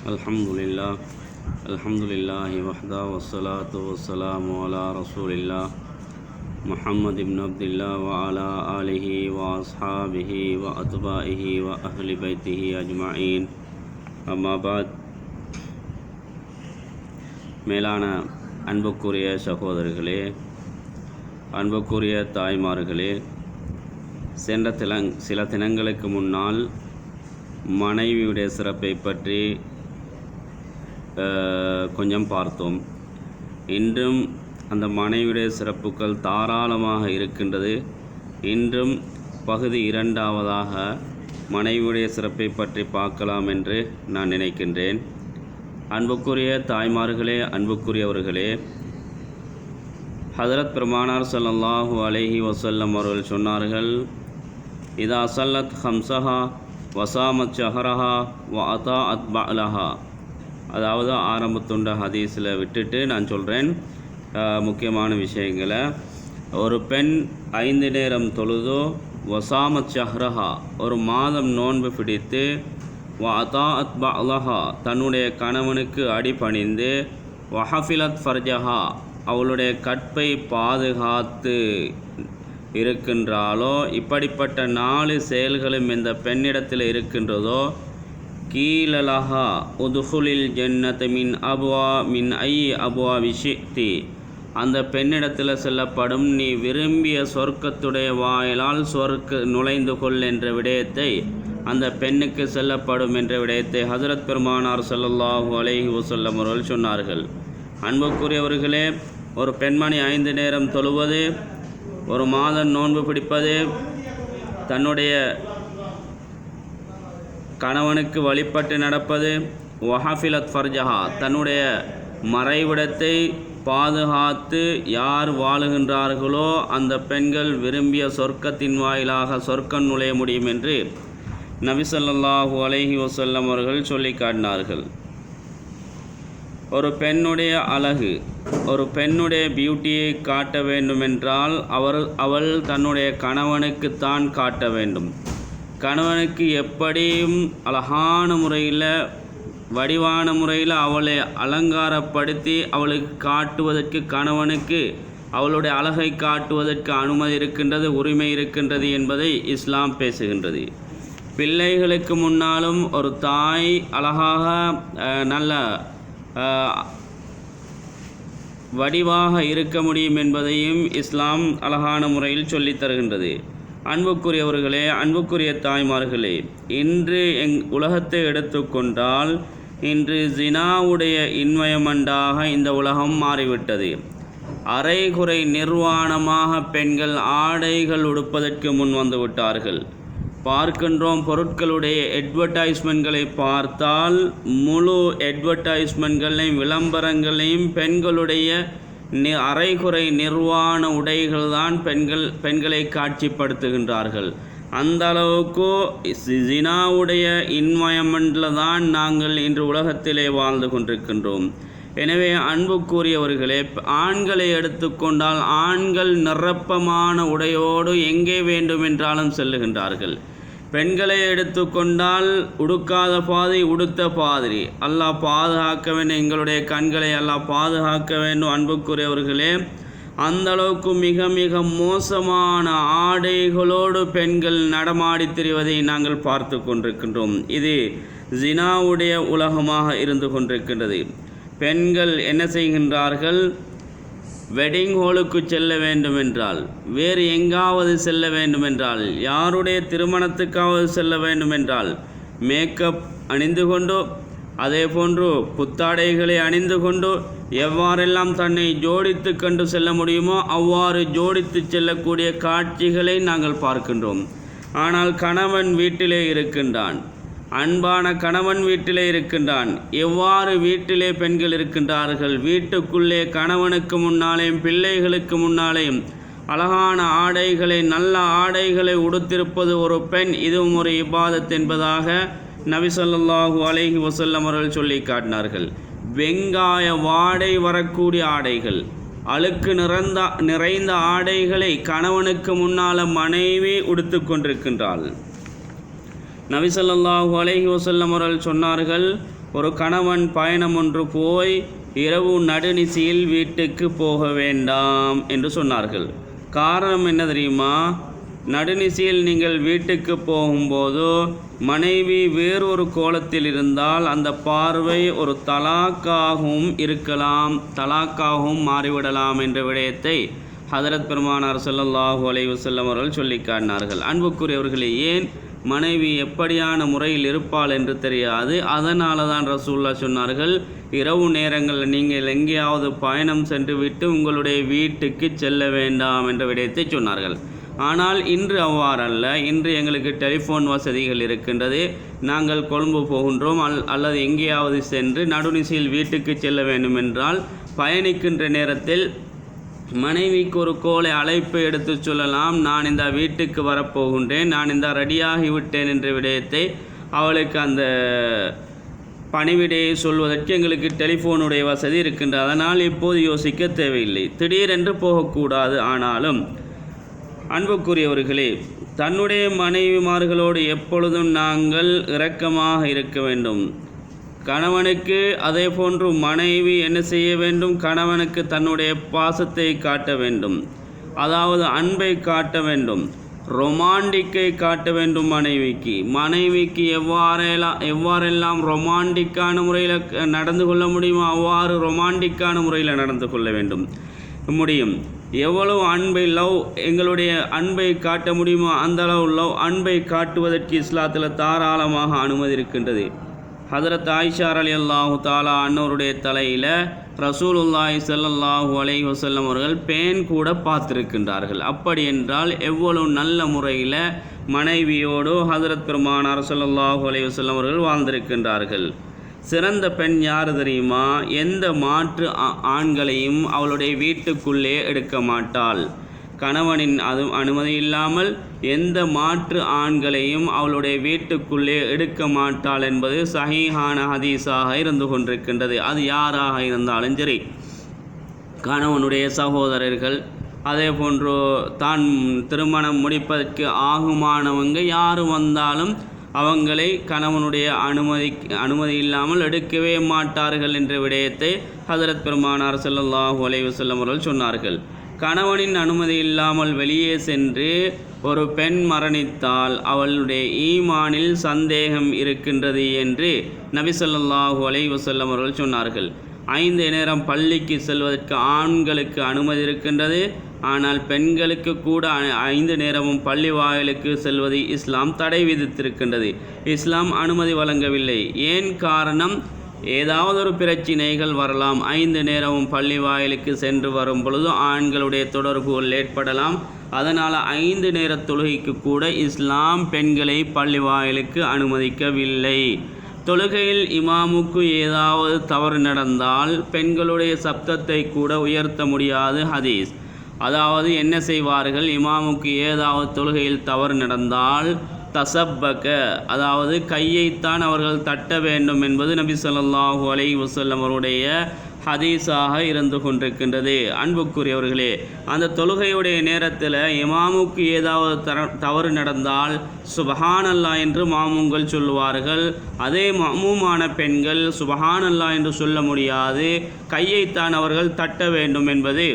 அல்ஹம்துலில்லாஹி வஹ்தா வஸ்ஸலாத்து வஸ்ஸலாமு அலா ரசூலில்லாஹ் முஹம்மது இப்னு அப்துல்லாஹ் வ அலா ஆலிஹி வ அஸ்ஹாபிஹி வ அத்பாஇஹி வ அஹ்லி பைத்திஹி அஜ்மஈன். அம்மா பாத். மேலான அன்புக்குரிய சகோதரர்களே, அன்புக்குரிய தாய்மார்களே, சென்ற சில தினங்களுக்கு முன்னால் மனைவியுடைய சிறப்பை பற்றி கொஞ்சம் பார்த்தோம். இன்றும் அந்த மனைவியுடைய சிறப்புகள் தாராளமாக இருக்கின்றது. இன்றும் பகுதி 2வதாக மனைவியுடைய சிறப்பை பற்றி பார்க்கலாம் என்று நான் நினைக்கின்றேன். அன்புக்குரிய தாய்மார்களே, அன்புக்குரியவர்களே, ஹதரத் பெருமானார் ஸல்லல்லாஹு அலைஹி வஸல்லம் அவர்கள் சொன்னார்கள், இதா ஸல்லத் ஹம்ஸஹா வசாமத் ஷஹரஹா வ அதாஅத் பஅலஹா. அதாவது ஆரம்பத்துண்ட ஹதீஸில் விட்டுட்டு நான் சொல்கிறேன் முக்கியமான விஷயங்களை. ஒரு பெண் 5 நேரம் தொழுதோ, வசாமத் ஷஹ்ரஹா ஒரு மாதம் நோன்பு பிடித்து, வ அதாஅத் பஅலஹா தன்னுடைய கணவனுக்கு அடிபணிந்து, வஹஃபிலத் ஃபர்ஜஹா அவளுடைய கற்பை பாதுகாத்து இருக்கின்றாலோ, இப்படிப்பட்ட 4 செயல்களும் இந்த பெண்ணிடத்தில் இருக்கின்றதோ, கீலலஹா உதுகுலில் ஜன்னத் மின் ஐ அபுவா விஷித்தி, அந்த பெண்ணிடத்தில் சொல்லப்படும், நீ விரும்பிய சொர்க்கத்துடைய வாயிலால் நுழைந்து கொள் என்ற விடயத்தை அந்த பெண்ணுக்கு சொல்லப்படும் என்ற விடயத்தை ஹஜ்ரத் பெருமானார் ஸல்லல்லாஹு அலைஹி வஸல்லம் அவர்கள் சொன்னார்கள். அன்புக்குரியவர்களே, ஒரு பெண்மணி 5 நேரம் தொழுவது, ஒரு மாதம் நோன்பு பிடிப்பது, தன்னுடைய கணவனுக்கு வழிபட்டு நடப்பது, வஹஃபிலத் ஃபர்ஜஹா தன்னுடைய மறைவிடத்தை பாதுகாத்து யார் வாழுகின்றார்களோ அந்த பெண்கள் விரும்பிய சொர்க்கத்தின் வாயிலாக சொர்க்கம் நுழைய முடியும் என்று நபி ஸல்லல்லாஹு அலைஹி வஸல்லம் அவர்கள் சொல்லி காட்டினார்கள். ஒரு பெண்ணுடைய அழகு, ஒரு பெண்ணுடைய பியூட்டியை காட்ட வேண்டுமென்றால் அவள் தன்னுடைய கணவனுக்குத்தான் காட்ட வேண்டும். கணவனுக்கு எப்படியும் அழகான முறையில், வடிவான முறையில் அவளை அலங்காரப்படுத்தி அவளுக்கு காட்டுவதற்கு, கணவனுக்கு அவளுடைய அழகை காட்டுவதற்கு அனுமதி இருக்கின்றது, உரிமை இருக்கின்றது என்பதை இஸ்லாம் பேசுகின்றது. பிள்ளைகளுக்கு முன்னாலும் ஒரு தாய் அழகாக நல்ல வடிவாக இருக்க முடியும் என்பதையும் இஸ்லாம் அழகான முறையில் சொல்லித் தருகின்றது. அன்புக்குரியவர்களே, அன்புக்குரிய தாய்மார்களே, இன்று உலகத்தை எடுத்துக்கொண்டால் இன்று ஜினாவுடைய இன்மயமண்டாக இந்த உலகம் மாறிவிட்டது. அரைகுறை நிர்வாணமாக பெண்கள் ஆடைகள் உடுப்பதற்கு முன் வந்து விட்டார்கள். பார்க்கின்றோம், பொருட்களுடைய அட்வர்டைஸ்மெண்ட்களை பார்த்தால் முழு அட்வர்டைஸ்மெண்ட்களையும் விளம்பரங்களையும் பெண்களுடைய அரைகுறை நிர்வாண உடைகள் தான் பெண்களை காட்சிப்படுத்துகின்றார்கள். அந்த அளவுக்கு ஜினாவுடைய இன்வயர்மெண்டில் தான் நாங்கள் இன்று உலகத்திலே வாழ்ந்து கொண்டிருக்கின்றோம். எனவே அன்புக்குரியவர்களே, ஆண்களை எடுத்துக்கொண்டால் ஆண்கள் நிரப்பமான உடையோடு எங்கே வேண்டுமென்றாலும் செல்லுகின்றார்கள். பெண்களை எடுத்துக்கொண்டால் உடுக்காத பாதி, உடுத்த பாதிரி. அல்லாஹ் பாதுகாக்க வேண்டும், எங்களுடைய கண்களை அல்லாஹ் பாதுகாக்க வேண்டும். அன்புக்குரியவர்களே, அந்த அளவுக்கு மிக மிக மோசமான ஆடைகளோடு பெண்கள் நடமாடி திரிவதை நாங்கள் பார்த்து கொண்டிருக்கின்றோம். இது ஜினாவுடைய உலகமாக இருந்து கொண்டிருக்கின்றது. பெண்கள் என்ன செய்கின்றார்கள்? வெட்டிங் ஹாலுக்கு செல்ல வேண்டுமென்றால், வேறு எங்காவது செல்ல வேண்டுமென்றால், யாருடைய திருமணத்துக்காவது செல்ல வேண்டுமென்றால் மேக்கப் அணிந்து கொண்டு, அதே போன்று புத்தாடைகளை அணிந்து கொண்டு எவ்வாறெல்லாம் தன்னை ஜோடித்து கண்டு செல்ல முடியுமோ அவ்வாறு ஜோடித்து செல்லக்கூடிய காட்சிகளை நாங்கள் பார்க்கின்றோம். ஆனால் கணவன் வீட்டிலே இருக்கின்றான், அன்பான கணவன் வீட்டிலே இருக்கின்றான். எவ்வாறு வீட்டிலே பெண்கள் இருக்கின்றார்கள்? வீட்டுக்குள்ளே கணவனுக்கு முன்னாலேயும் பிள்ளைகளுக்கு முன்னாலேயும் அழகான ஆடைகளை, நல்ல ஆடைகளை உடுத்திருப்பது ஒரு பெண், இதுவும் ஒரு இபாதத் என்பதாக நபி ஸல்லல்லாஹு அலைஹி வஸல்லம் அவர்கள் சொல்லி காட்டினார்கள். வெங்காய வாடை வரக்கூடிய ஆடைகள், அழுக்கு நிறைந்த ஆடைகளை கணவனுக்கு முன்னால் மனைவி உடுத்து கொண்டிருக்கின்றாள். நபி ஸல்லல்லாஹு அலைஹி வஸல்லம் அவர்கள் சொன்னார்கள், ஒரு கணவன் பயணம் ஒன்று போய் இரவு நடுநிசியில் வீட்டுக்கு போக வேண்டாம் என்று சொன்னார்கள். காரணம் என்ன தெரியுமா? நடுநிசியில் நீங்கள் வீட்டுக்கு போகும்போது மனைவி வேறொரு கோலத்தில் இருந்தால் அந்த பார்வை ஒரு தலாக்காகவும் இருக்கலாம், தலாக்காகவும் மாறிவிடலாம் என்ற விடயத்தை ஹதரத் பெருமானார் ஸல்லல்லாஹு அலைஹி வஸல்லம் அவர்கள் சொல்லி காட்டினார்கள். அன்புக்குரியவர்களே, ஏன் மனைவி எப்படியான முறையில் இருப்பாள் என்று தெரியாது. அதனால தான் ரசூலுல்லாஹ் சொன்னார்கள், இரவு நேரங்களில் நீங்கள் எங்கேயாவது பயணம் சென்று விட்டு உங்களுடைய வீட்டுக்கு செல்ல வேண்டாம் என்ற விடயத்தை சொன்னார்கள். ஆனால் இன்று அவ்வாறல்ல. இன்று எங்களுக்கு டெலிஃபோன் வசதிகள் இருக்கின்றது. நாங்கள் கொழும்பு போகின்றோம் அல்லது எங்கேயாவது சென்று நடுநிசையில் வீட்டுக்கு செல்ல வேண்டும் என்றால் பயணிக்கின்ற நேரத்தில் மனைவிக்கு ஒரு கோலை அழைப்பு எடுத்து சொல்லலாம், நான் இந்த வீட்டுக்கு வரப்போகின்றேன், நான் இந்த ரெடியாகிவிட்டேன் என்ற விடயத்தை அவளுக்கு அந்த பணிவிடையை சொல்வதற்கு எங்களுக்கு டெலிஃபோனுடைய வசதி இருக்கின்றது. அதனால் இப்போது யோசிக்க தேவையில்லை, திடீரென்று போகக்கூடாது. ஆனாலும் அன்புக்குரியவர்களே, தன்னுடைய மனைவிமார்களோடு எப்பொழுதும் நாங்கள் இரக்கமாக இருக்க வேண்டும். கணவனுக்கு அதே போன்று மனைவி என்ன செய்ய வேண்டும்? கணவனுக்கு தன்னுடைய பாசத்தை காட்ட வேண்டும், அதாவது அன்பை காட்ட வேண்டும், ரொமாண்டிக்கை காட்ட வேண்டும். மனைவிக்கு எவ்வாறெல்லாம் ரொமாண்டிக்கான முறையில் நடந்து கொள்ள முடியுமோ அவ்வாறு ரொமாண்டிக்கான முறையில் நடந்து கொள்ள முடியும். எவ்வளவு எங்களுடைய அன்பை காட்ட முடியுமோ அந்த அளவு அன்பை காட்டுவதற்கு இஸ்லாத்தில் தாராளமாக அனுமதி இருக்கின்றது. ஹதரத் ஆயிஷா ரலியல்லாஹு தஆலா அன்னவருடைய தலையில் ரசூலுல்லாஹி ஸல்லல்லாஹு அலைஹி வஸல்லம் அவர்கள் பேன் கூட பார்த்திருக்கின்றார்கள். அப்படி என்றால் எவ்வளவு நல்ல முறையில் மனைவியோடு ஹதரத் பெருமானார் ஸல்லல்லாஹு அலைஹி வஸல்லம் அவர்கள் வாழ்ந்திருக்கின்றார்கள். சிறந்த பெண் யார் தெரியுமா? எந்த மாற்று ஆண்களையும் அவளுடைய வீட்டுக்குள்ளே எடுக்க மாட்டாள். கணவனின் அனுமதி இல்லாமல் எந்த மாற்று ஆண்களையும் அவளுடைய வீட்டுக்குள்ளே எடுக்க மாட்டாள் என்பது சஹீஹான ஹதீஸாக இருந்து கொண்டிருக்கின்றது. அது யாராக இருந்தாலும் சரி, கணவனுடைய சகோதரர்கள், அதே போன்று தான் திருமணம் முடிப்பதற்கு ஆகுமானவங்க யார் வந்தாலும் அவங்களை கணவனுடைய அனுமதி இல்லாமல் எடுக்கவே மாட்டார்கள் என்ற விடயத்தை ஹதரத் பெருமானார் ஸல்லல்லாஹு அலைஹி வஸல்லம் அவர்கள் சொன்னார்கள். கணவனின் அனுமதி இல்லாமல் வெளியே சென்று ஒரு பெண் மரணித்தால் அவளுடைய ஈமானில் சந்தேகம் இருக்கின்றது என்று நபி ஸல்லல்லாஹு அலைஹி வஸல்லம் அவர்கள் சொன்னார்கள். 5 நேரம் பள்ளிக்கு செல்வதற்கு ஆண்களுக்கு அனுமதி இருக்கின்றது. ஆனால் பெண்களுக்கு கூட 5 நேரமும் பள்ளி வாயிலுக்கு செல்வதை இஸ்லாம் தடை விதித்திருக்கின்றது. இஸ்லாம் அனுமதி வழங்கவில்லை. ஏன் காரணம்? ஏதாவது ஒரு பிரச்சினைகள் வரலாம். 5 நேரமும் பள்ளி வாயிலுக்கு சென்று வரும் பொழுது ஆண்களுடைய தொடர்புகள் ஏற்படலாம். அதனால் 5 நேர தொழுகைக்கு கூட இஸ்லாம் பெண்களை பள்ளி வாயிலுக்கு அனுமதிக்கவில்லை. தொழுகையில் இமாமுக்கு ஏதாவது தவறு நடந்தால் பெண்களுடைய சப்தத்தை கூட உயர்த்த முடியாது ஹதீஸ். அதாவது என்ன செய்வார்கள்? இமாமுக்கு ஏதாவது தொழுகையில் தவறு நடந்தால் தசப்பக, அதாவது கையைத்தான் அவர்கள் தட்ட வேண்டும் என்பது நபி ஸல்லல்லாஹு அலைஹி வஸல்லம் அவருடைய ஹதீஸாக இருந்து கொண்டிருக்கின்றது. அன்புக்குரியவர்களே, அந்த தொழுகையுடைய நேரத்தில் இமாமுக்கு ஏதாவது தவறு நடந்தால் சுபஹானல்லாஹ் என்று மாமுங்கள் சொல்லுவார்கள். அதே மாமுமான பெண்கள் சுபஹானல்லாஹ் என்று சொல்ல முடியாது, கையைத்தான் அவர்கள் தட்ட வேண்டும் என்பது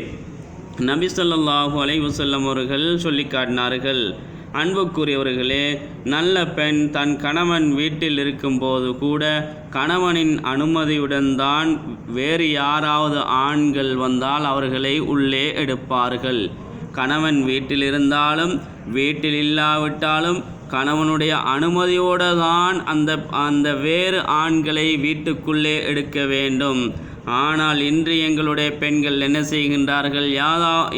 நபி ஸல்லல்லாஹு அலைஹி வஸல்லம் அவர்கள் சொல்லி காட்டினார்கள். அன்புக்குரியவர்களே, நல்ல பெண் தன் கணவன் வீட்டில் இருக்கும்போது கூட கணவனின் அனுமதியுடன் தான் வேறு யாராவது ஆண்கள் வந்தால் அவர்களை உள்ளே எடுப்பார்கள். கணவன் வீட்டில் இருந்தாலும் வீட்டில் இல்லாவிட்டாலும் கணவனுடைய அனுமதியோடு தான் அந்த வேறு ஆண்களை வீட்டுக்குள்ளே எடுக்க வேண்டும். ஆனால் இன்று எங்களுடைய பெண்கள் என்ன செய்கின்றார்கள்?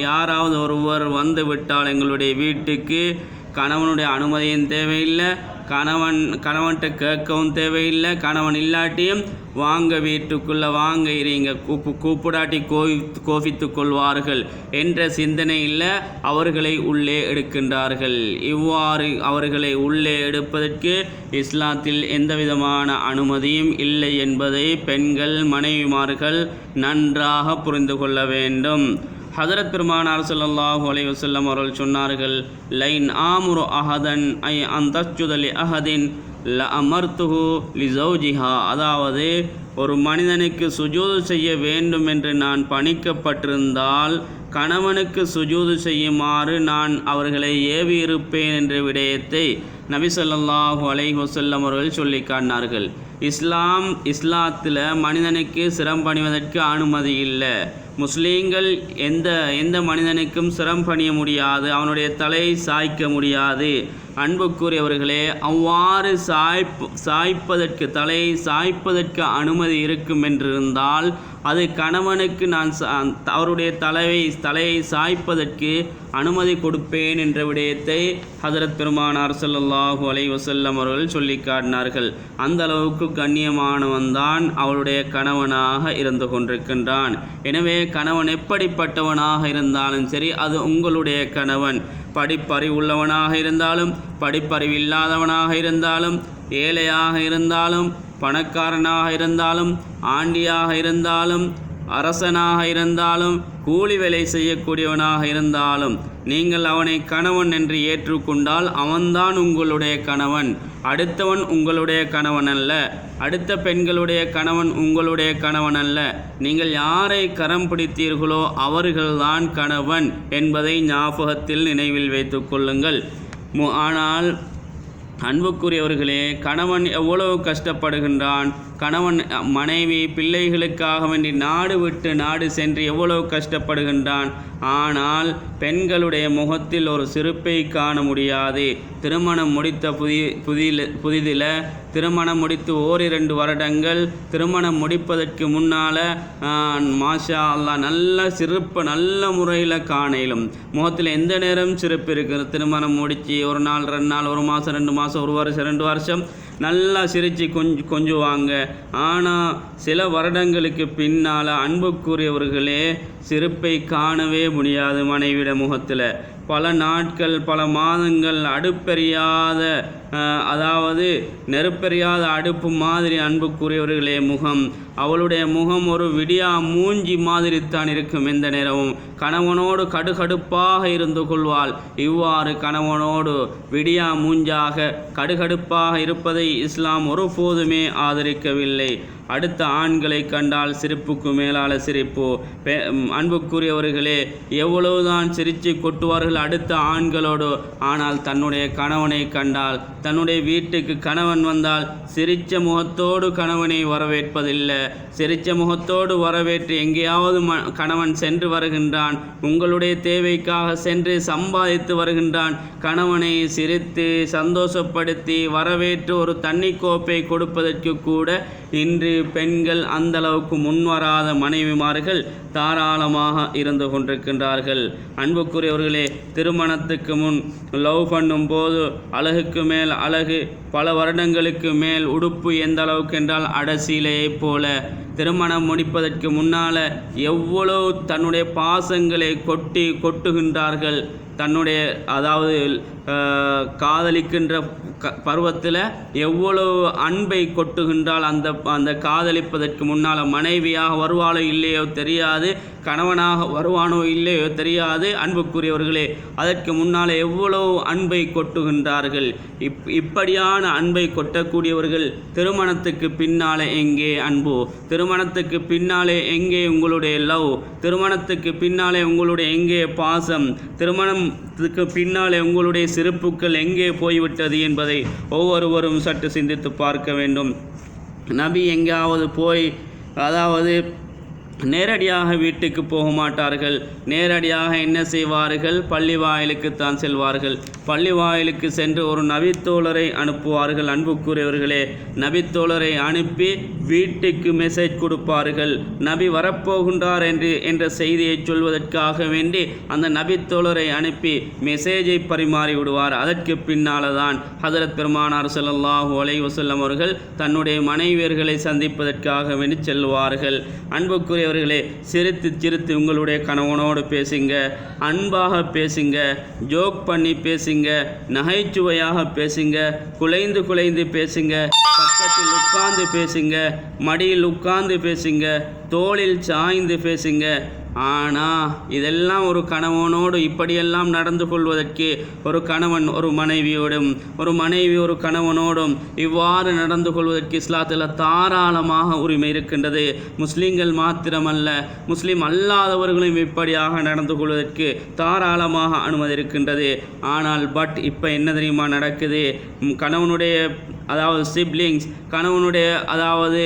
யாராவது ஒருவர் வந்து விட்டால் எங்களுடைய வீட்டுக்கு கணவனுடைய அனுமதியும் தேவையில்லை, கணவன்கிட்ட கேட்கவும் தேவையில்லை. கணவன் இல்லாட்டியும் வாங்க வீட்டுக்குள்ளே வாங்க இருங்க, கூப்பிடாட்டி கோபித்து கொள்வார்கள் என்ற சிந்தனையில் அவர்களை உள்ளே எடுக்கின்றார்கள். இவ்வாறு அவர்களை உள்ளே எடுப்பதற்கு இஸ்லாத்தில் எந்தவிதமான அனுமதியும் இல்லை என்பதை பெண்கள் மனைவிமார்கள் நன்றாக புரிந்து கொள்ள வேண்டும். ஹதரத் பெருமானார் ஸல்லல்லாஹு அலைஹி வஸல்லம் அவர்கள் சொன்னார்கள், லைன் ஆமுரு அஹதன் ஐ அந்தச்சுதலி அஹதின் ல அமர்த்துஹு லிசௌஜிஹா, அதாவது ஒரு மனிதனுக்கு சுஜூது செய்ய வேண்டும் என்று நான் பணிக்கப்பட்டிருந்தால் கணவனுக்கு சுஜூது செய்யுமாறு நான் அவர்களை ஏவி இருப்பேன் என்ற விடயத்தை நபி ஸல்லல்லாஹு அலைஹி வஸல்லம் அவர்கள் சொல்லி காட்டினார்கள். இஸ்லாத்தில் மனிதனுக்கு சிரம் பணிவதற்கு அனுமதி இல்லை. முஸ்லீம்கள் எந்த மனிதனுக்கும் சிரம் பணிய முடியாது, அவனுடைய தலையை சாய்க்க முடியாது. அன்புக்குரியவர்களே, அவ்வாறு சாய்ப்பதற்கு தலையை சாய்ப்பதற்கு அனுமதி இருக்கும் என்றிருந்தால் அது கணவனுக்கு நான் அவருடைய தலையை சாய்ப்பதற்கு அனுமதி கொடுப்பேன் என்ற விடயத்தை ஹஜரத் பெருமானார் ஸல்லல்லாஹு அலைஹி வஸல்லம் அவர்கள் சொல்லி காட்டினார்கள். அந்த அளவுக்கு கண்ணியமானவன் தான் அவளுடைய கணவனாக இருந்து கொண்டிருக்கின்றான். எனவே கணவன் எப்படிப்பட்டவனாக இருந்தாலும் சரி, அது உங்களுடைய கணவன். படிப்பறிவுள்ளவனாக இருந்தாலும் படிப்பறிவில்லாதவனாக இருந்தாலும், ஏழையாக இருந்தாலும் பணக்காரனாக இருந்தாலும், ஆண்டியாக இருந்தாலும், அரசனாக இருந்தாலும், கூலி வேலை செய்யக்கூடியவனாக இருந்தாலும், நீங்கள் அவனை கணவன் என்று ஏற்றுக்கொண்டால் அவன்தான் உங்களுடைய கணவன். அடுத்தவன் உங்களுடைய கணவன் அல்ல. அடுத்த பெண்களுடைய கணவன் உங்களுடைய கணவன் அல்ல. நீங்கள் யாரை கரம் பிடித்தீர்களோ அவர்கள்தான் கணவன் என்பதை ஞாபகத்தில் நினைவில் வைத்து கொள்ளுங்கள். ஆனால் அன்புக்குரியவர்களே, கணவன் எவ்வளவு கஷ்டப்படுகின்றான். கணவன் மனைவி பிள்ளைகளுக்காக வேண்டி நாடு விட்டு நாடு சென்று எவ்வளவு கஷ்டப்படுகின்றான். ஆனால் பெண்களுடைய முகத்தில் ஒரு சிரிப்பை காண முடியாது. திருமணம் முடித்த புதிதில் திருமணம் முடித்து 1-2 வருடங்கள் திருமணம் முடிப்பதற்கு முன்னால் மாஷா அல்லாஹ் நல்ல சிரிப்பு நல்ல முறையில் காணலும். முகத்தில் எந்த நேரம் சிரிப்பு இருக்குது. திருமணம் முடித்து 1 நாள் 2 நாள் 1 மாதம் 2 மாதம் 1 வருஷம் 2 வருஷம் நல்லா சிரித்து கொஞ்சுவாங்க. ஆனால் சில வருடங்களுக்கு பின்னால் அன்புக்குரியவர்களே சிரிப்பை காணவே முடியாது. மனைவிட முகத்தில் பல நாட்கள் பல மாதங்கள் அடுப்பெரியாத, அதாவது நெருப்பெரியாத அடுப்பு மாதிரி அன்புக்குரியவர்களே முகம். அவளுடைய முகம் ஒரு விடியா மூஞ்சி மாதிரி தான் இருக்கும். எந்த நேரமும் கணவனோடு கடுகடுப்பாக இருந்து கொள்வாள். இவ்வாறு கணவனோடு விடியா மூஞ்சாக கடுகடுப்பாக இருப்பதை இஸ்லாம் ஒருபோதுமே ஆதரிக்கவில்லை. அடுத்த ஆண்களை கண்டால் சிரிப்புக்கு மேலான சிரிப்பு. அன்புக்குரியவர்களே, எவ்வளவுதான் சிரித்து கொட்டுவார்கள் அடுத்த ஆண்களோடு. ஆனால் தன்னுடைய கணவனை கண்டால், தன்னுடைய வீட்டுக்கு கணவன் வந்தால் சிரித்த முகத்தோடு கணவனை வரவேற்பதில்லை. சிரித்த முகத்தோடு வரவேற்று எங்கேயாவது கணவன் சென்று வருகின்றான், உங்களுடைய தேவைக்காக சென்று சம்பாதித்து வருகின்றான், கணவனை சிரித்து சந்தோஷப்படுத்தி வரவேற்று ஒரு தண்ணி கோப்பை கொடுப்பதற்கு கூட இன்று பெண்கள் அந்தளவுக்கு முன்வராத மனைவிமார்கள் தாராளமாக இருந்து கொண்டிருக்கின்றார்கள். அன்புக்குரியவர்களே, திருமணத்துக்கு முன் லவ் பண்ணும் போது அழகுக்கு மேல் அழகு, பல வருடங்களுக்கு மேல் உடுப்பு எந்த அளவுக்கு என்றால் அடசீலையை போல. திருமணம் முடிப்பதற்கு முன்னால் எவ்வளவு தன்னுடைய பாசங்களை கொட்டுகின்றார்கள். தன்னுடைய அதாவது காதலிக்கின்ற பருவத்தில் எவ்வளவு அன்பை கொட்டுகின்றால் அந்த காதலிப்பதற்கு முன்னால் மனைவியாக வருவாளோ இல்லையோ தெரியாது, கணவனாக வருவானோ இல்லையோ தெரியாது. அன்புக்குரியவர்களே, அதற்கு முன்னால் எவ்வளவு அன்பை கொட்டுகின்றார்கள். இப்படியான அன்பை கொட்டக்கூடியவர்கள் திருமணத்துக்கு பின்னாலே எங்கே அன்பு? திருமணத்துக்கு பின்னாலே எங்கே உங்களுடைய லவ்? திருமணத்துக்கு பின்னாலே உங்களுடைய எங்கே பாசம்? திருமணத்துக்கு பின்னாலே உங்களுடைய சிறப்புகள் எங்கே போய்விட்டது என்பதை ஒவ்வொருவரும் சற்று சிந்தித்து பார்க்க வேண்டும். நபி எங்காவது போய், அதாவது நேரடியாக வீட்டுக்கு போக மாட்டார்கள். நேரடியாக என்ன செய்வார்கள்? பள்ளி வாயிலுக்குத்தான் செல்வார்கள். பள்ளி வாயிலுக்கு சென்று ஒரு நபித்தோழரை அனுப்புவார்கள். அன்புக்குரியவர்களே, நபித்தோழரை அனுப்பி வீட்டுக்கு மெசேஜ் கொடுப்பார்கள். நபி வரப்போகின்றார் என்ற செய்தியை சொல்வதற்காக வேண்டி அந்த நபித்தோழரை அனுப்பி மெசேஜை பரிமாறி விடுவார். அதற்கு பின்னால் தான் ஹஜரத் பெருமானார் ஸல்லல்லாஹு அலைஹி வஸல்லம் அவர்கள் தன்னுடைய மனைவியர்களை சந்திப்பதற்காக வேண்டி செல்வார்கள். அன்புக்குரிய அவர்களே, சிரித்து உங்களுடைய கணவனோடு பேசுங்க, அன்பாக பேசுங்க, ஜோக் பண்ணி பேசுங்க, நகைச்சுவையாக பேசுங்க, குலைந்து பேசுங்க, பக்கத்தில் உட்கார்ந்து பேசுங்க, மடியில் உட்கார்ந்து பேசுங்க, தோளில் சாய்ந்து பேசுங்க. ஆனால் இதெல்லாம் ஒரு கணவனோடு இப்படியெல்லாம் நடந்து கொள்வதற்கு ஒரு கணவன் ஒரு மனைவியோடும் ஒரு மனைவி ஒரு கணவனோடும் இவ்வாறு நடந்து கொள்வதற்கு இஸ்லாத்தில் தாராளமாக உரிமை இருக்கின்றது. முஸ்லீம்கள் மாத்திரமல்ல, முஸ்லீம் அல்லாதவர்களும் இப்படியாக நடந்து கொள்வதற்கு தாராளமாக அனுமதி இருக்கின்றது. ஆனால் இப்போ என்ன தெரியுமா நடக்குது? கணவனுடைய அதாவது சிப்லிங்ஸ், கணவனுடைய அதாவது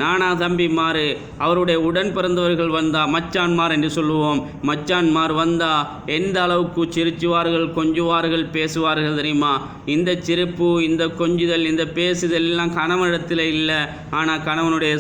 நானா தம்பிமார், அவருடைய உடன் பிறந்தவர்கள் வந்தால் மச்சான்மார் என்று சொல்லுவோம். மச்சான்மார் வந்தால் எந்த அளவுக்கு சிரிச்சுவார்கள், கொஞ்சுவார்கள், பேசுவார்கள் தெரியுமா? இந்த சிரிப்பு, இந்த கொஞ்சுதல், இந்த பேசுதல் எல்லாம் கணவனிடத்தில் இல்லை. ஆனால் கணவனுடைய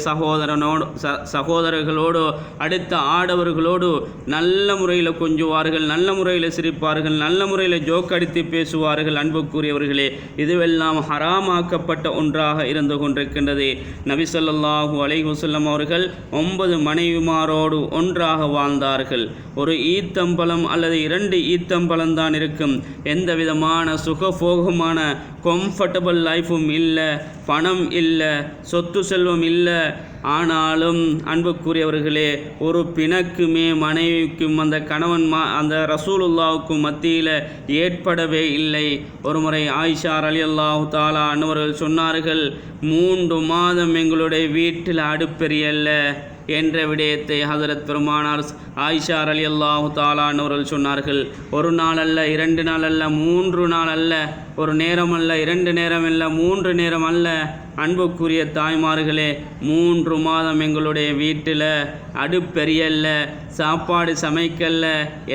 சகோதரர்களோடு அடுத்த ஆடவர்களோடு நல்ல முறையில் கொஞ்சுவார்கள், நல்ல முறையில் சிரிப்பார்கள், நல்ல முறையில் ஜோக் அடித்து பேசுவார்கள். அன்புக்குரியவர்களே, இதுவெல்லாம் ஹராமாக்கப்பட்ட ஒன்றாக இருந்து கொண்டிருக்கின்றது. நபி ஸல்லல்லாஹு அலைஹி வஸல்லம் அவர்கள் 9 மனைவிமாரோடு ஒன்றாக வாழ்ந்தார்கள். ஒரு ஈத்தம்பழம் அல்லது 2 ஈத்தம்பழம் தான் இருக்கும். எந்த விதமான சுகபோகமான கம்ஃபர்டபுள் லைஃபும் இல்லை, பணம் இல்லை, சொத்து செல்வம் இல்லை. ஆனாலும் அன்புக்குரியவர்களே, ஒரு பிணக்குமே மனைவிக்கும் அந்த ரசூலுல்லாவுக்கும் மத்தியில் ஏற்படவே இல்லை. ஒரு முறை ஆயிஷா ரலியல்லாஹு தஆலா அன்னவர்கள் சொன்னார்கள், 3 மாதம் எங்களுடைய வீட்டில் அடுப்பெரியல்ல என்ற விடயத்தை ஹஸரத் பெருமானார் ஆயிஷா ரலியல்லாஹு தஆலா அன்னவர்கள் சொன்னார்கள். ஒரு நாள் அல்ல, 2 நாள் அல்ல, 3 நாள் அல்ல, ஒரு நேரம் அல்ல, 2 நேரம் அல்ல, 3 நேரம் அல்ல. அன்புக்குரிய தாய்மார்களே, 3 மாதம் எங்களுடைய வீட்டில் அடுப்பெரியல்ல, சாப்பாடு சமைக்கல்ல,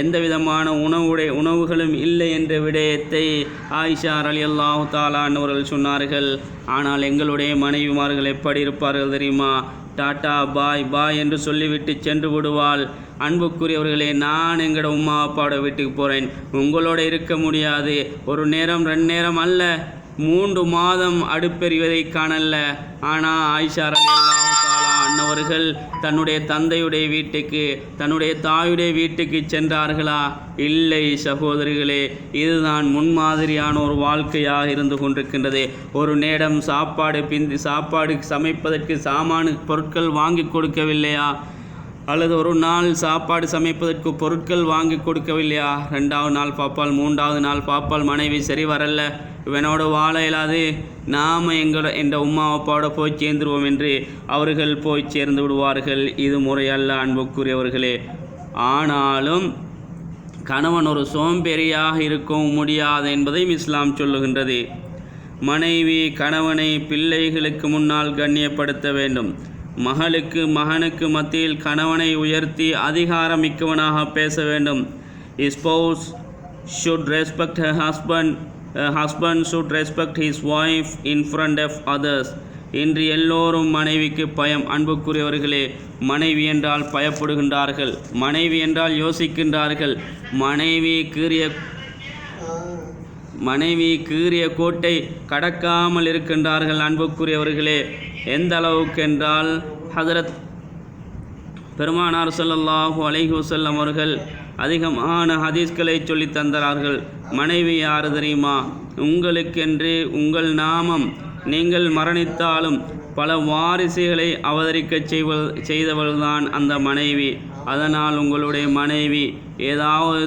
எந்த விதமான உணவுகளும் இல்லை என்ற விடயத்தை ஆயிஷா ரலியல்லாஹு தஆலா அன்னவர்கள் சொன்னார்கள். ஆனால் எங்களுடைய மனைவிமார்கள் எப்படி இருப்பார்கள் தெரியுமா? டாட்டா பாய் பாய் என்று சொல்லிவிட்டு சென்று விடுவாள். அன்புக்குரியவர்களே, நான் எங்களோட உம்மா அப்பாவோட வீட்டுக்கு போகிறேன், உங்களோட இருக்க முடியாது. ஒரு நேரம் 2 நேரம் அல்ல, 3 மாதம் அடுப்பெறிவதை காணல. ஆனால் ஆயிஷா ரலியல்லாஹு தஆலா அன்னவர்கள் தன்னுடைய தந்தையுடைய வீட்டுக்கு, தன்னுடைய தாயுடைய வீட்டுக்கு சென்றார்களா? இல்லை சகோதரிகளே, இதுதான் முன்மாதிரியான ஒரு வாழ்க்கையாக இருந்து கொண்டிருக்கின்றது. ஒரு நேரம் சாப்பாடு சமைப்பதற்கு பொருட்கள் வாங்கி கொடுக்கவில்லையா? அல்லது ஒரு நாள் சாப்பாடு சமைப்பதற்கு பொருட்கள் வாங்கி கொடுக்கவில்லையா? 2வது நாள் பாப்பால், 3வது நாள் பாப்பால், மனைவி சரி வரல, இவனோட வாழ இயலாது, நாம் எந்த உம்மா அப்பாவோட போய் சேர்ந்துருவோம் என்று அவர்கள் போய் சேர்ந்து விடுவார்கள். இது முறையல்ல அன்புக்குரியவர்களே. ஆனாலும் கணவன் ஒரு சோம்பேறியாக இருக்கவும் முடியாது என்பதையும் இஸ்லாம் சொல்லுகின்றது. மனைவி கணவனை பிள்ளைகளுக்கு முன்னால் கண்ணியப்படுத்த வேண்டும். மகனுக்கு மத்தியில் கணவனை உயர்த்தி அதிகாரமிக்கவனாக பேச வேண்டும். Spouse should respect her husband. Husband should respect his wife in front of others. இன்று எல்லோரும் மனைவிக்கு பயம். அன்புக்குரியவர்களே, மனைவி என்றால் பயப்படுகின்றார்கள், மனைவி என்றால் யோசிக்கின்றார்கள். மனைவி கீறிய கோட்டை கடக்காமல் இருக்கின்றார்கள். அன்புக்குரியவர்களே, எந்த அளவுக்கு என்றால் ஹஸரத் பெருமானார் ஸல்லல்லாஹு அலைஹி வஸல்லம் அவர்கள் அதிகமான ஹதீஸ்களை சொல்லி தந்தார்கள். மனைவி யார் தெரியுமா? உங்களுக்கென்று உங்கள் நாமம், நீங்கள் மரணித்தாலும் பல வாரிசுகளை அவதரிக்க செய்தவள்தான் அந்த மனைவி. அதனால் உங்களுடைய மனைவி ஏதாவது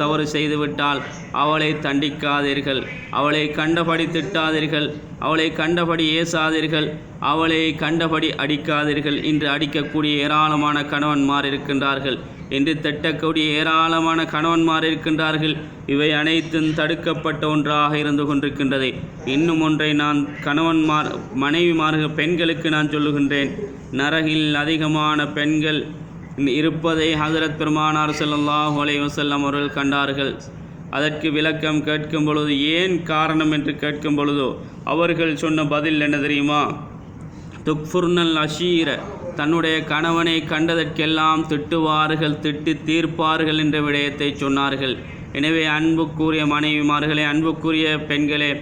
தவறு செய்துவிட்டால் அவளை தண்டிக்காதீர்கள், அவளை கண்டபடி திட்டாதீர்கள், அவளை கண்டபடி ஏசாதீர்கள், அவளை கண்டபடி அடிக்காதீர்கள். இன்று அடிக்கக்கூடிய ஏராளமான கணவன்மார் இருக்கின்றார்கள், இன்று திட்டக்கூடிய ஏராளமான கணவன்மார் இருக்கின்றார்கள். இவை அனைத்தும் தடுக்கப்பட்ட ஒன்றாக இருந்து கொண்டிருக்கின்றது. இன்னும் ஒன்றை நான் மனைவிமார்கள் பெண்களுக்கு நான் சொல்லுகின்றேன். நரகில் அதிகமான பெண்கள் இருப்பதை ஹஸரத் பெருமானார் ஸல்லல்லாஹு அலைஹி வஸல்லம் அவர்கள் கண்டார்கள். அதற்கு விளக்கம் கேட்கும் பொழுது, ஏன் காரணம் என்று கேட்கும் பொழுதோ அவர்கள் சொன்ன பதில் என்ன தெரியுமா? துக்ஃபுர்னல் அஷீர, தன்னுடைய கணவனை கண்டதற்கெல்லாம் திட்டுவார்கள், திட்டி தீர்ப்பார்கள் என்ற விடயத்தை சொன்னார்கள். எனவே அன்புக்குரிய மனைவிமார்களே, அன்புக்குரிய பெண்களே,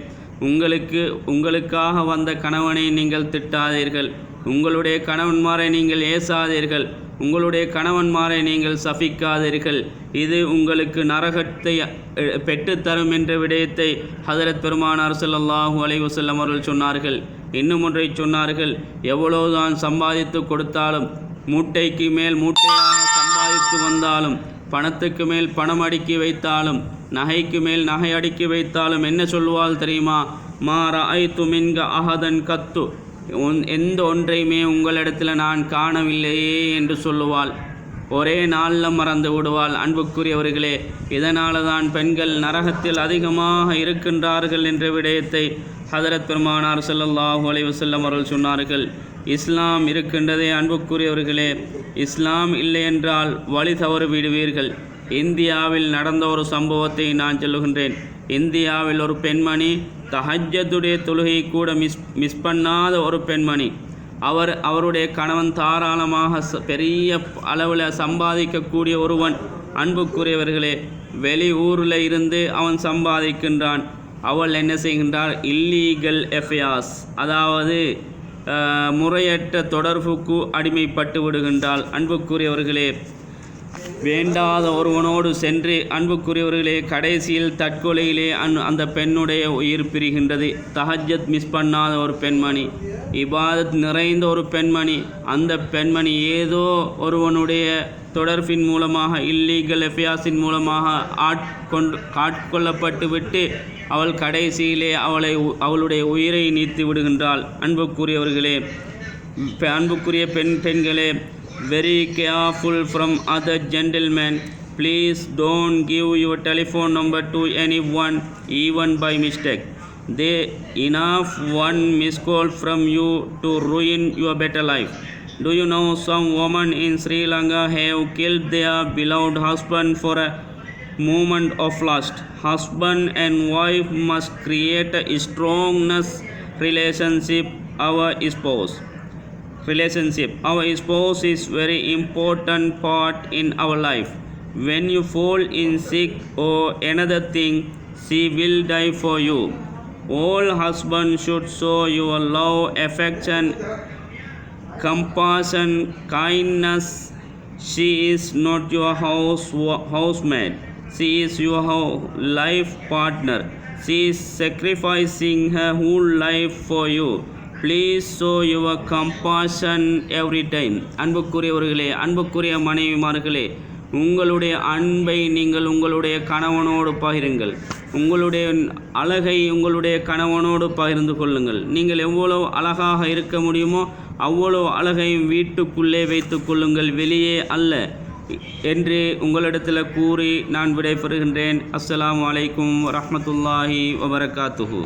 உங்களுக்காக வந்த கணவனை நீங்கள் திட்டாதீர்கள், உங்களுடைய கணவன்மாரை நீங்கள் ஏசாதீர்கள், உங்களுடைய கணவன்மாரை நீங்கள் சபிக்காதீர்கள். இது உங்களுக்கு நரகத்தை பெற்றுத்தரும் என்ற விடயத்தை ஹஸரத் பெருமானார் ஸல்லல்லாஹு அலைஹி வஸல்லம் அவர்கள் சொன்னார்கள். இன்னும் ஒன்றை சொன்னார்கள், எவ்வளவுதான் சம்பாதித்து கொடுத்தாலும் மூட்டைக்கு மேல் மூட்டையாக சம்பாதித்து வந்தாலும், பணத்துக்கு மேல் பணம் அடுக்கி வைத்தாலும், நகைக்கு மேல் நகை அடுக்கி வைத்தாலும் என்ன சொல்வாள் தெரியுமா? மா ரஅய்து மின்க அஹதன் கத்து, எந்த ஒன்றையுமே உங்களிடத்தில் நான் காணவில்லையே என்று சொல்லுவாள். ஒரே நாளில் மறந்து விடுவாள். அன்புக்குரியவர்களே, இதனால தான் பெண்கள் நரகத்தில் அதிகமாக இருக்கின்றார்கள் என்ற விடயத்தை ஹதரத் பெருமானார் ஸல்லல்லாஹு அலைஹி வஸல்லம் அவர்கள் சொன்னார்கள். இஸ்லாம் இருக்கின்றதே அன்புக்குரியவர்களே, இஸ்லாம் இல்லை என்றால் வழி தவறு விடுவீர்கள். இந்தியாவில் நடந்த ஒரு சம்பவத்தை நான் சொல்லுகின்றேன். இந்தியாவில் ஒரு பெண்மணி தஹஜ்ஜுடைய தொழுகை கூட மிஸ் பண்ணாத ஒரு பெண்மணி. அவருடைய கணவன் தாராளமாக பெரிய அளவில் சம்பாதிக்கக்கூடிய ஒருவன். அன்புக்குரியவர்களே, வெளி ஊரில் இருந்து அவன் சம்பாதிக்கின்றான். அவள் என்ன செய்கின்றார்? இல்லீகல் அஃபேர்ஸ், அதாவது முறையற்ற தொடர்புக்கு அடிமைப்பட்டு விடுகின்றாள். அன்புக்குரியவர்களே, வேண்டாத ஒருவனோடு சென்று அன்புக்குரியவர்களே கடைசியில் தற்கொலையிலே அந்த பெண்ணுடைய உயிர் பிரிகின்றது. தஹஜ்ஜத் மிஸ் பண்ணாத ஒரு பெண்மணி, இபாதத் நிறைந்த ஒரு பெண்மணி. அந்த பெண்மணி ஏதோ ஒருவனுடைய தொடர்பின் மூலமாக, இல்லீகல் அஃபேர்ஸின் மூலமாக ஆட்கொள்ளப்பட்டு விட்டு அவள் கடைசியிலே அவளுடைய உயிரை நீத்து விடுகின்றாள். அன்புக்குரியவர்களே, அன்புக்குரிய பெண்களே, very careful from other gentlemen. Please don't give your telephone number to anyone, even by mistake. They enough one missed call from you to ruin your better life. Do you know some women in Sri Lanka have killed their beloved husband for a moment of lust? Husband and wife must create a strongness relationship. Our spouse is very important part in our life. When you fall in sick or another thing, she will die for you. All husbands should show your love, affection, compassion, kindness. She is not your housemaid. She is your life partner. She is sacrificing her whole life for you. Please show your compassion every time. அன்புக்குரியவர்களே, அன்புக்குரிய மனைவிமார்களே, உங்களுடைய அன்பை நீங்கள் உங்களுடைய கணவனோடு பகிருங்கள். உங்களுடைய அழகை உங்களுடைய கணவனோடு பகிர்ந்து கொள்ளுங்கள். நீங்கள் எவ்வளோ அழகாக இருக்க முடியுமோ அவ்வளோ அழகையும் வீட்டுக்குள்ளே வைத்து கொள்ளுங்கள், வெளியே அல்ல என்று உங்களிடத்தில் கூறி நான் விடைபெறுகின்றேன். அஸ்ஸலாமு அலைக்கும் வரஹ்மத்துல்லாஹி வபரகாத்துஹு.